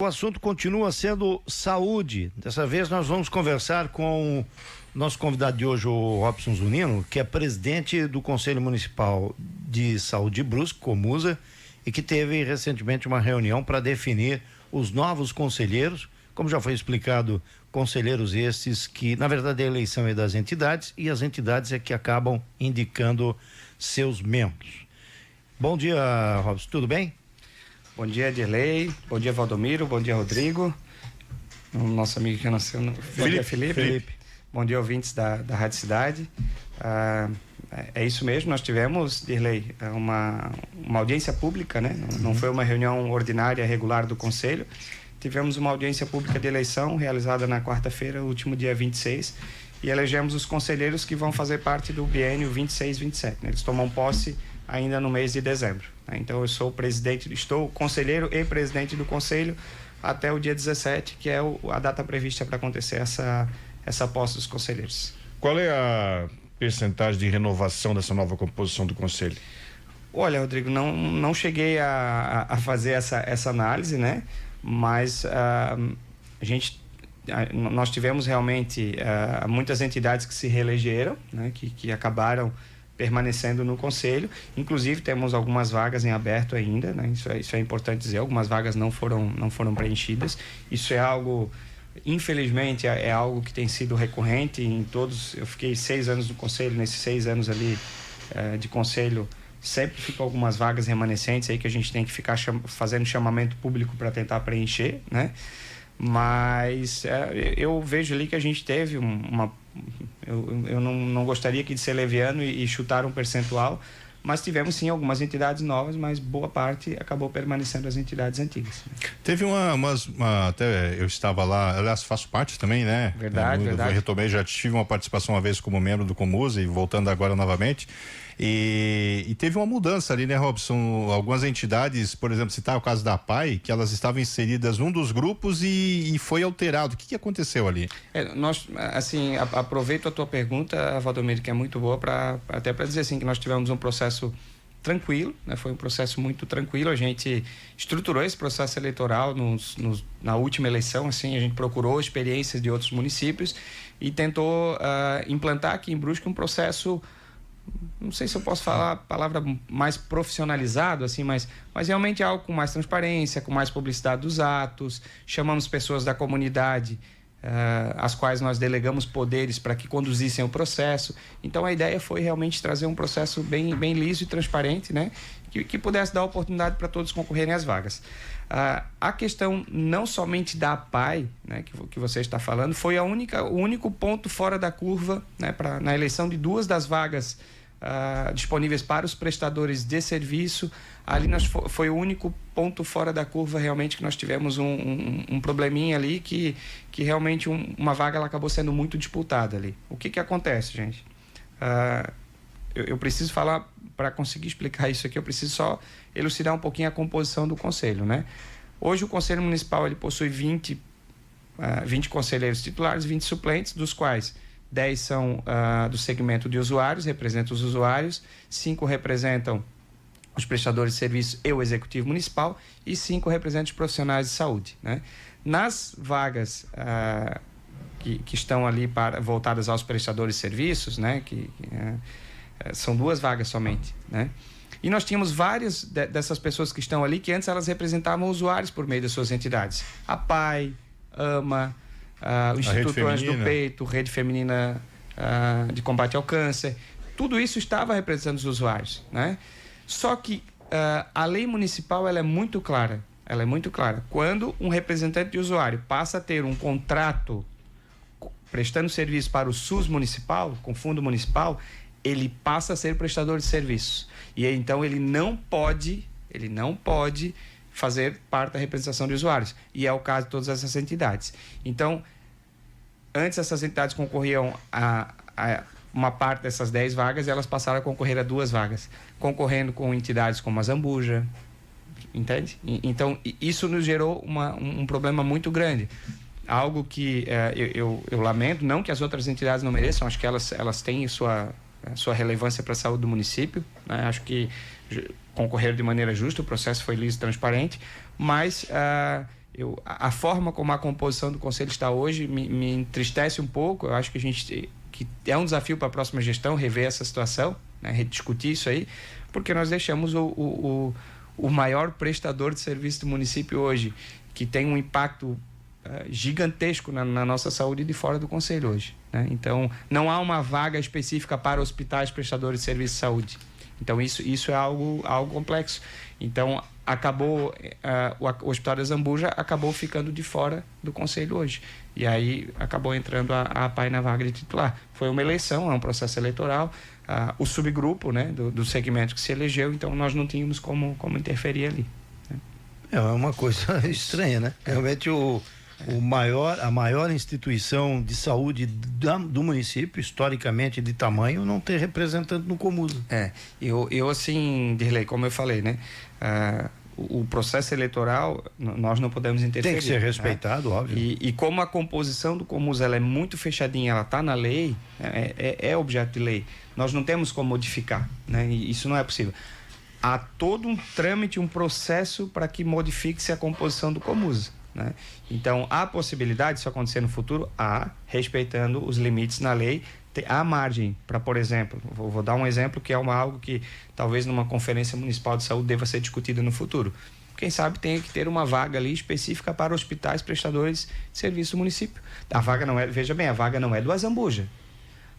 O assunto continua sendo saúde. Dessa vez nós vamos conversar com o nosso convidado de hoje, o Robson Zunino, que é presidente do Conselho Municipal de Saúde de Brusque, Comusa, e que teve recentemente uma reunião para definir os novos conselheiros, como já foi explicado, conselheiros estes que, na verdade, a eleição é das entidades e as entidades é que acabam indicando seus membros. Bom dia, Robson, tudo bem? Bom dia, Dirley. Bom dia, Valdomiro. Bom dia, Rodrigo. O nosso amigo que nasceu no... Bom dia, Felipe. Bom dia, ouvintes da Rádio Cidade. É isso mesmo, nós tivemos, Dirley, uma audiência pública, né? Não foi uma reunião ordinária, regular do Conselho. Tivemos uma audiência pública de eleição realizada na quarta-feira, último dia 26, e elegemos os conselheiros que vão fazer parte do biênio 26-27. Né? Eles tomam posse ainda no mês de dezembro. Né? Então eu sou estou conselheiro e presidente do conselho até o dia 17, que é a data prevista para acontecer essa posse dos conselheiros. Qual é a percentagem de renovação dessa nova composição do conselho? Olha, Rodrigo, não cheguei a fazer essa análise, né? Mas nós tivemos realmente muitas entidades que se reelegeram, né? Que acabaram permanecendo no conselho. Inclusive temos algumas vagas em aberto ainda, né? Isso é importante dizer. Algumas vagas não foram preenchidas. Isso é algo, infelizmente, é algo que tem sido recorrente em todos. Eu fiquei 6 anos no conselho. Nesses 6 anos ali de conselho, sempre ficam algumas vagas remanescentes aí que a gente tem que ficar fazendo chamamento público para tentar preencher, né? Mas eu vejo ali que a gente teve eu não gostaria aqui de ser leviano e chutar um percentual, mas tivemos sim algumas entidades novas, mas boa parte acabou permanecendo as entidades antigas. Teve até eu estava lá, aliás, faço parte também, né? Verdade. Eu retomei, já tive uma participação uma vez como membro do Comusa e voltando agora novamente. E teve uma mudança ali, né, Robson? Algumas entidades, por exemplo, citar o caso da APAI, que elas estavam inseridas num dos grupos e foi alterado. O que aconteceu ali? Nós, assim, aproveito a tua pergunta, Valdomiro, que é muito boa, até para dizer assim, que nós tivemos um processo tranquilo, né? Foi um processo muito tranquilo. A gente estruturou esse processo eleitoral na última eleição, assim, a gente procurou experiências de outros municípios e tentou implantar aqui em Brusque um processo, não sei se eu posso falar a palavra mais profissionalizado, assim, mas realmente algo com mais transparência, com mais publicidade dos atos. Chamamos pessoas da comunidade, às quais nós delegamos poderes para que conduzissem o processo. Então a ideia foi realmente trazer um processo bem liso e transparente, né? Que pudesse dar oportunidade para todos concorrerem às vagas. A questão não somente da APAI, né, que você está falando, foi o único ponto fora da curva, né, na eleição de 2 das vagas disponíveis para os prestadores de serviço. Ali foi o único ponto fora da curva realmente que nós tivemos um probleminha ali que realmente uma vaga ela acabou sendo muito disputada ali. O que acontece, gente? Eu preciso falar, para conseguir explicar isso aqui, eu preciso só elucidar um pouquinho a composição do conselho, né? Hoje o Conselho Municipal ele possui 20 conselheiros titulares, 20 suplentes, dos quais 10 são do segmento de usuários, representam os usuários, 5 representam os prestadores de serviço e o executivo municipal e 5 representam os profissionais de saúde, né? Nas vagas que estão ali voltadas aos prestadores de serviços, né? São 2 vagas somente, né? E nós tínhamos várias dessas pessoas que estão ali que antes elas representavam usuários por meio das suas entidades. A PAI, AMA, o Instituto Anjo do Peito, Rede Feminina de Combate ao Câncer, tudo isso estava representando os usuários, né? Só que a lei municipal ela é muito clara. Ela é muito clara. Quando um representante de usuário passa a ter um contrato prestando serviço para o SUS municipal, com fundo municipal, ele passa a ser prestador de serviços. E então ele não pode fazer parte da representação de usuários. E é o caso de todas essas entidades. Então, antes essas entidades concorriam a uma parte dessas 10 vagas, elas passaram a concorrer a 2 vagas, concorrendo com entidades como a Zambuja, entende? Então, isso nos gerou um problema muito grande. Algo que eu lamento, não que as outras entidades não mereçam, acho que elas têm sua relevância para a saúde do município, né? Acho que concorreram de maneira justa, o processo foi liso e transparente, mas A forma como a composição do Conselho está hoje me entristece um pouco. Eu acho que que é um desafio para a próxima gestão rever essa situação, né, rediscutir isso aí, porque nós deixamos o maior prestador de serviço do município hoje, que tem um impacto gigantesco na nossa saúde de fora do Conselho hoje, né? Então, não há uma vaga específica para hospitais prestadores de serviço de saúde. Então, isso é algo complexo. Então, acabou o Hospital da Zambuja acabou ficando de fora do Conselho hoje. E aí acabou entrando a APAI na vaga de titular. Foi uma eleição, é um processo eleitoral. O subgrupo, né, do segmento que se elegeu, então nós não tínhamos como interferir ali, né? É uma coisa estranha, né? Realmente a maior instituição de saúde do município, historicamente de tamanho, não ter representante no Comusa. Eu assim, Dirley, como eu falei, né? O processo eleitoral, nós não podemos interferir. Tem que ser respeitado, né? Óbvio. E como a composição do Comusa ela é muito fechadinha, ela está na lei, é objeto de lei, nós não temos como modificar, né? E isso não é possível. Há todo um trâmite, um processo para que modifique-se a composição do Comusa, né? Então, há possibilidade disso acontecer no futuro? Há, respeitando os limites na lei. Há margem para, por exemplo, vou dar um exemplo que é algo que talvez numa conferência municipal de saúde deva ser discutida no futuro. Quem sabe tem que ter uma vaga ali específica para hospitais prestadores de serviço do município. A vaga não é, veja bem, a vaga não é do Azambuja,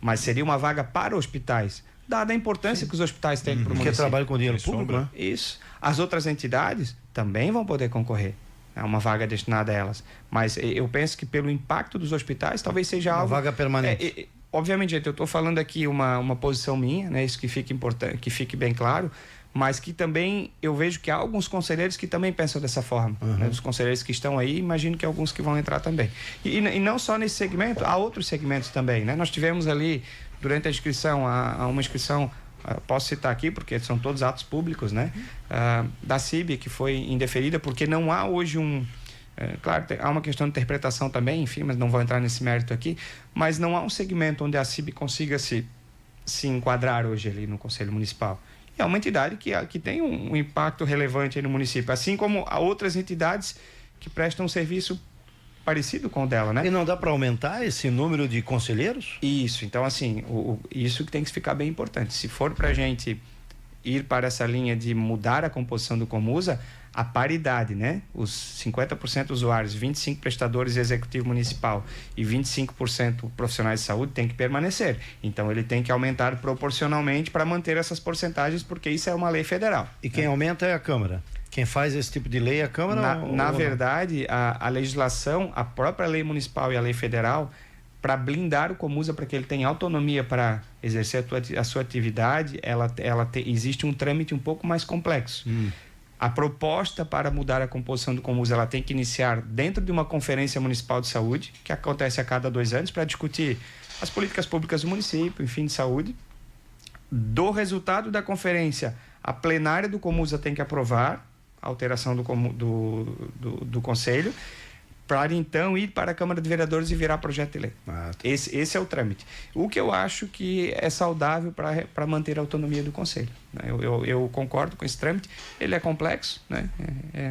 mas seria uma vaga para hospitais, dada a importância que os hospitais têm para o município. Que trabalha com dinheiro público, né? Isso. As outras entidades também vão poder concorrer. É uma vaga destinada a elas. Mas eu penso que pelo impacto dos hospitais, talvez seja algo... Uma vaga permanente. Obviamente, gente, eu estou falando aqui uma posição minha, né? Isso que fique importante, que fique bem claro, mas que também eu vejo que há alguns conselheiros que também pensam dessa forma, né? Os conselheiros que estão aí, imagino que alguns que vão entrar também. E não só nesse segmento, há outros segmentos também, né? Nós tivemos ali, durante a inscrição, uma inscrição, posso citar aqui, porque são todos atos públicos, né? Da CIB, que foi indeferida, porque não há hoje claro, há uma questão de interpretação também, enfim, mas não vou entrar nesse mérito aqui, mas não há um segmento onde a CIB consiga se enquadrar hoje ali no Conselho Municipal. É uma entidade que tem um impacto relevante aí no município, assim como há outras entidades que prestam um serviço parecido com o dela, né? E não dá para aumentar esse número de conselheiros? Isso, então assim, isso que tem que ficar bem importante. Se for para a gente ir para essa linha de mudar a composição do Comusa, a paridade, né? Os 50% usuários, 25% prestadores e executivo municipal e 25% profissionais de saúde tem que permanecer. Então, ele tem que aumentar proporcionalmente para manter essas porcentagens, porque isso é uma lei federal. E quem aumenta é a Câmara? Quem faz esse tipo de lei é a Câmara? Na verdade, a legislação, a própria lei municipal e a lei federal, para blindar o Comusa, para que ele tenha autonomia para exercer a sua atividade, existe um trâmite um pouco mais complexo. A proposta para mudar a composição do Comusa, ela tem que iniciar dentro de uma conferência municipal de saúde, que acontece a cada 2 anos, para discutir as políticas públicas do município, enfim, de saúde. Do resultado da conferência, a plenária do Comusa tem que aprovar a alteração do Conselho, para então ir para a Câmara de Vereadores e virar projeto de lei. Esse é o trâmite. O que eu acho que é saudável para manter a autonomia do Conselho, né? Eu concordo com esse trâmite, ele é complexo, né?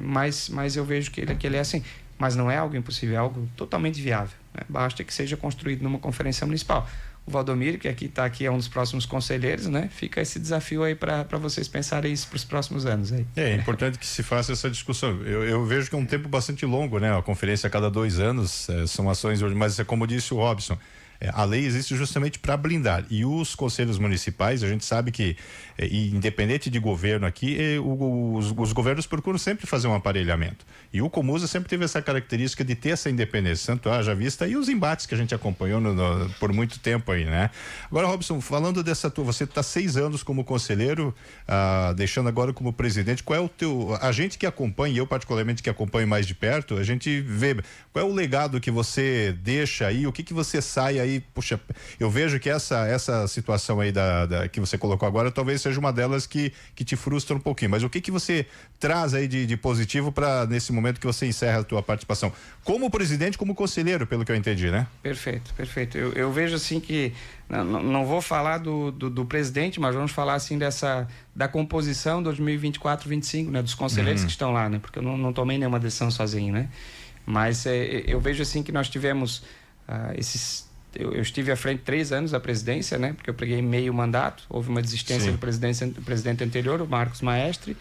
Mas eu vejo que ele é assim. Mas não é algo impossível, é algo totalmente viável, né? Basta que seja construído numa conferência municipal. O Valdomiro, que está aqui, é um dos próximos conselheiros, né? Fica esse desafio aí para vocês pensarem isso para os próximos anos aí. É importante que se faça essa discussão. Eu vejo que é um tempo bastante longo, né? A conferência a cada 2 anos, são ações, mas como disse o Robson, a lei existe justamente para blindar. E os conselhos municipais, a gente sabe que, independente de governo aqui, os governos procuram sempre fazer um aparelhamento. E o Comusa sempre teve essa característica de ter essa independência, tanto haja vista e os embates que a gente acompanhou por muito tempo aí, né? Agora, Robson, falando você está 6 anos como conselheiro, deixando agora como presidente, qual é a gente que acompanha, eu particularmente que acompanho mais de perto, a gente vê qual é o legado que você deixa aí, o que você sai aí aí, puxa, eu vejo que essa situação aí que você colocou agora talvez seja uma delas que te frustra um pouquinho. Mas o que você traz aí de positivo para nesse momento que você encerra a tua participação? Como presidente, como conselheiro, pelo que eu entendi, né? Perfeito, perfeito. Eu vejo assim que, não vou falar do presidente, mas vamos falar assim da composição 2024-25, né? Dos conselheiros que estão lá, né? Porque eu não tomei nenhuma decisão sozinho, né? Mas eu vejo assim que nós tivemos eu estive à frente 3 anos da presidência, né? Porque eu peguei meio mandato, houve uma desistência do presidente anterior, o Marcos Maestre,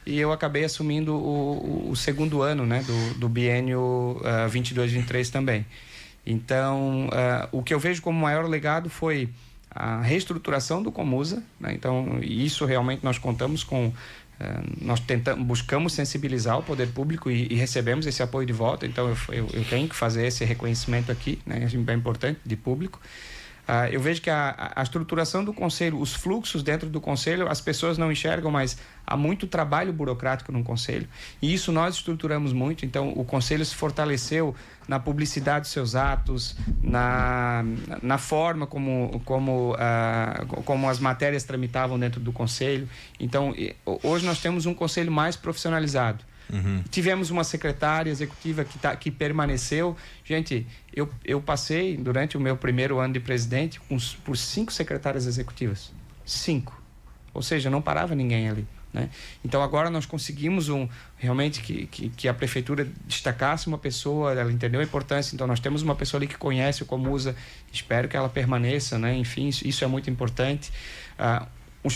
e eu acabei assumindo o segundo ano, né? Do biênio 22-23 também. Então, o que eu vejo como maior legado foi a reestruturação do Comusa, né? Então, isso realmente nós contamos com... nós buscamos sensibilizar o poder público e recebemos esse apoio de volta, então eu tenho que fazer esse reconhecimento aqui, né? É bem importante, de público. Eu vejo que a estruturação do conselho, os fluxos dentro do conselho, as pessoas não enxergam, mas há muito trabalho burocrático no conselho, e isso nós estruturamos muito. Então o conselho se fortaleceu na publicidade dos seus atos, na forma como as matérias tramitavam dentro do conselho. Então hoje nós temos um conselho mais profissionalizado. Tivemos uma secretária executiva que permaneceu. Gente, eu passei durante o meu primeiro ano de presidente por 5 secretárias executivas. 5. Ou seja, não parava ninguém ali, né? Então agora nós conseguimos realmente que a prefeitura destacasse uma pessoa, ela entendeu a importância. Então nós temos uma pessoa ali que conhece o Comusa, espero que ela permaneça, né? Enfim, isso é muito importante. Um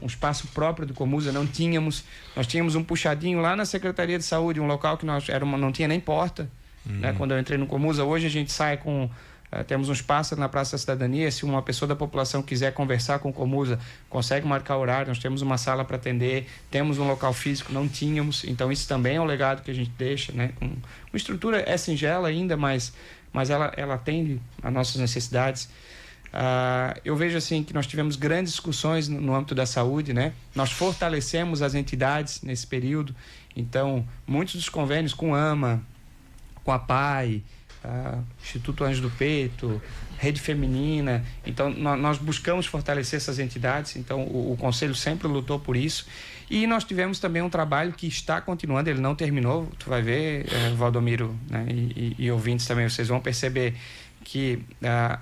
espaço próprio do Comusa não tínhamos. Nós tínhamos um puxadinho lá na Secretaria de Saúde, um local que não tinha nem porta, né? Quando eu entrei no Comusa. Hoje a gente sai temos um espaço na Praça da Cidadania. Se uma pessoa da população quiser conversar com o Comusa, consegue marcar horário. Nós temos uma sala para atender, temos um local físico, não tínhamos. Então isso também é um legado que a gente deixa, né? Uma estrutura é singela ainda, mas ela atende às nossas necessidades. Eu vejo assim que nós tivemos grandes discussões no âmbito da saúde, né? Nós fortalecemos as entidades nesse período. Então, muitos dos convênios com a AMA, com a PAI, Instituto Anjo do Peito, Rede Feminina. Então, nós buscamos fortalecer essas entidades. Então, o Conselho sempre lutou por isso. E nós tivemos também um trabalho que está continuando, ele não terminou. Tu vai ver, Valdomiro, né? E ouvintes também, vocês vão perceber que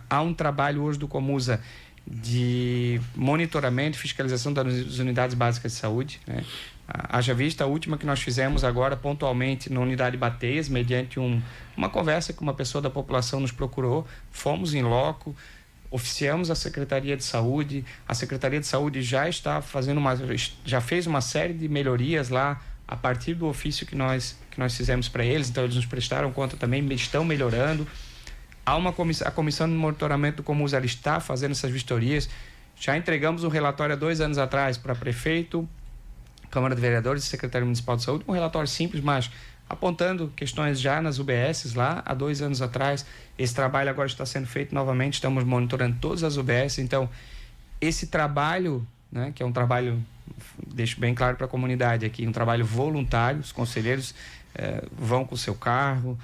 há um trabalho hoje do Comusa de monitoramento e fiscalização das unidades básicas de saúde, né? Haja vista a última que nós fizemos agora pontualmente na unidade Bateias, mediante uma conversa que uma pessoa da população nos procurou. Fomos em loco, oficiamos a Secretaria de Saúde. A Secretaria de Saúde já fez uma série de melhorias lá a partir do ofício que nós fizemos para eles. Então eles nos prestaram conta também, estão melhorando. A comissão de monitoramento do Comusa está fazendo essas vistorias. Já entregamos um relatório há 2 anos atrás para prefeito, Câmara de Vereadores e Secretaria Municipal de Saúde, um relatório simples, mas apontando questões já nas UBSs lá há 2 anos atrás. Esse trabalho agora está sendo feito novamente, estamos monitorando todas as UBSs. Então, esse trabalho, né, que é um trabalho, deixo bem claro para a comunidade aqui, um trabalho voluntário. Os conselheiros vão com o seu carro,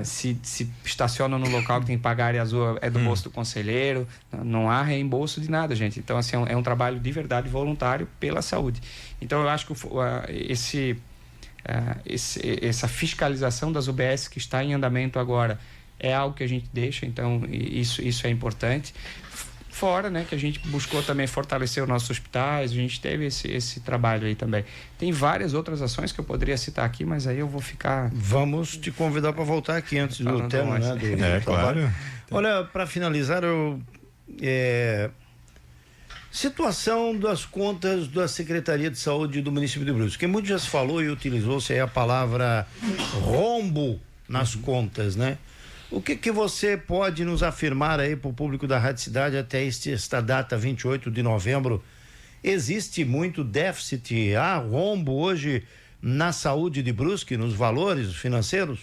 se estacionam no local que tem que pagar a área azul, é do bolso do conselheiro, não há reembolso de nada, gente. Então, assim, é um trabalho de verdade voluntário pela saúde. Então, eu acho que essa fiscalização das UBS que está em andamento agora é algo que a gente deixa. Então, isso é importante. Fora, né, que a gente buscou também fortalecer os nossos hospitais, a gente teve esse trabalho aí também. Tem várias outras ações que eu poderia citar aqui, mas aí eu vou ficar... Vamos te convidar para voltar aqui antes do tema, né? Claro. Olha, para finalizar, situação das contas da Secretaria de Saúde do município de Brusque, que muito já se falou e utilizou-se aí a palavra rombo nas contas, né? O que você pode nos afirmar aí para o público da Rádio Cidade até esta data, 28 de novembro? Existe muito déficit, há rombo hoje na saúde de Brusque, nos valores financeiros?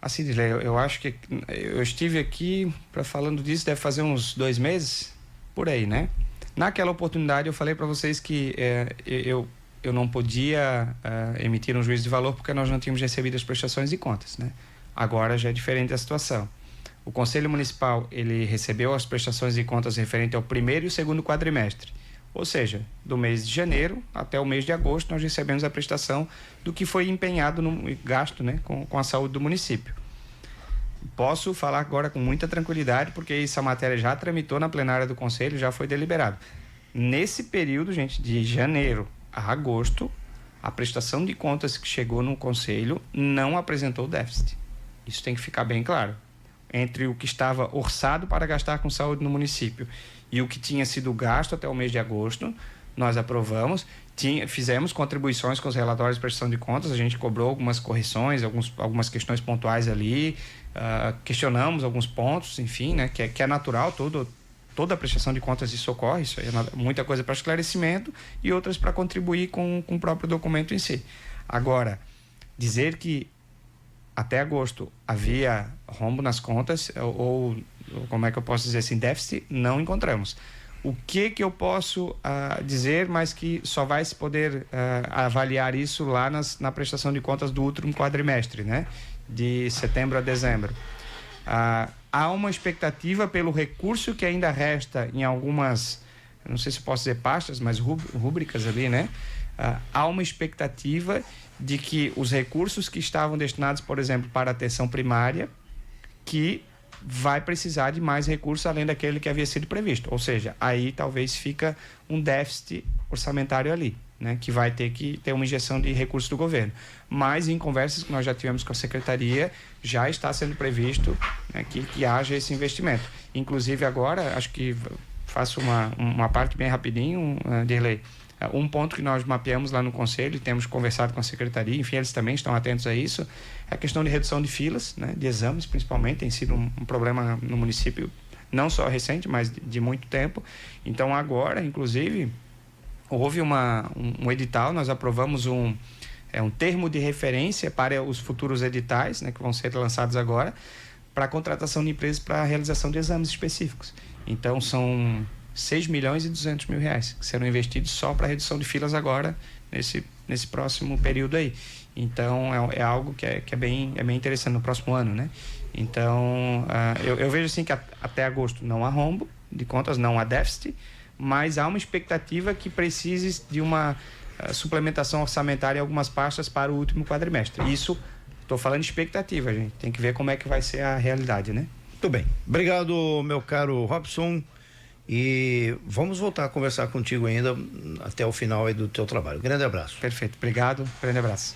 Assim, Dilei, eu acho que eu estive aqui falando disso, deve fazer uns 2 meses, por aí, né? Naquela oportunidade eu falei para vocês que eu não podia emitir um juízo de valor porque nós não tínhamos recebido as prestações de contas, né? Agora já é diferente a situação. O Conselho Municipal, ele recebeu as prestações de contas referente ao primeiro e o segundo quadrimestre. Ou seja, do mês de janeiro até o mês de agosto, nós recebemos a prestação do que foi empenhado no gasto, né, com a saúde do município. Posso falar agora com muita tranquilidade, porque essa matéria já tramitou na plenária do Conselho, já foi deliberado. Nesse período, gente, de janeiro a agosto, a prestação de contas que chegou no Conselho não apresentou déficit. Isso tem que ficar bem claro. Entre o que estava orçado para gastar com saúde no município e o que tinha sido gasto até o mês de agosto, nós aprovamos, fizemos contribuições com os relatórios de prestação de contas, a gente cobrou algumas correções, algumas questões pontuais ali, questionamos alguns pontos, enfim, né, que é natural, toda a prestação de contas isso ocorre, isso é muita coisa para esclarecimento e outras para contribuir com o próprio documento em si. Agora, dizer que até agosto havia rombo nas contas, ou como é que eu posso dizer assim, déficit, não encontramos. O que eu posso dizer, mas que só vai se poder avaliar isso lá na prestação de contas do último quadrimestre, né? De setembro a dezembro. Há uma expectativa pelo recurso que ainda resta em algumas, não sei se posso dizer pastas, mas rúbricas ali, né? Há uma expectativa de que os recursos que estavam destinados, por exemplo, para a atenção primária, que vai precisar de mais recursos além daquele que havia sido previsto. Ou seja, aí talvez fica um déficit orçamentário ali, né, que vai ter que ter uma injeção de recursos do governo. Mas em conversas que nós já tivemos com a Secretaria, já está sendo previsto, né, que haja esse investimento. Inclusive agora, acho que faço uma parte bem rapidinho, Dirley. Um ponto que nós mapeamos lá no Conselho e temos conversado com a Secretaria, enfim, eles também estão atentos a isso, é a questão de redução de filas, né, de exames, principalmente, tem sido um problema no município, não só recente, mas de muito tempo. Então, agora, inclusive, houve um edital, nós aprovamos um termo de referência para os futuros editais, né, que vão ser lançados agora, para a contratação de empresas para a realização de exames específicos. Então, são 6 milhões e 200 mil reais que serão investidos só para redução de filas agora, nesse próximo período aí. Então, é algo que é bem interessante no próximo ano, né? Então, eu vejo assim que até agosto não há rombo de contas, não há déficit, mas há uma expectativa que precise de uma suplementação orçamentária em algumas pastas para o último quadrimestre. Isso, estou falando de expectativa, gente. Tem que ver como é que vai ser a realidade, né? Muito bem. Obrigado, meu caro Robson. E vamos voltar a conversar contigo ainda até o final aí do teu trabalho. Grande abraço. Perfeito. Obrigado. Grande abraço.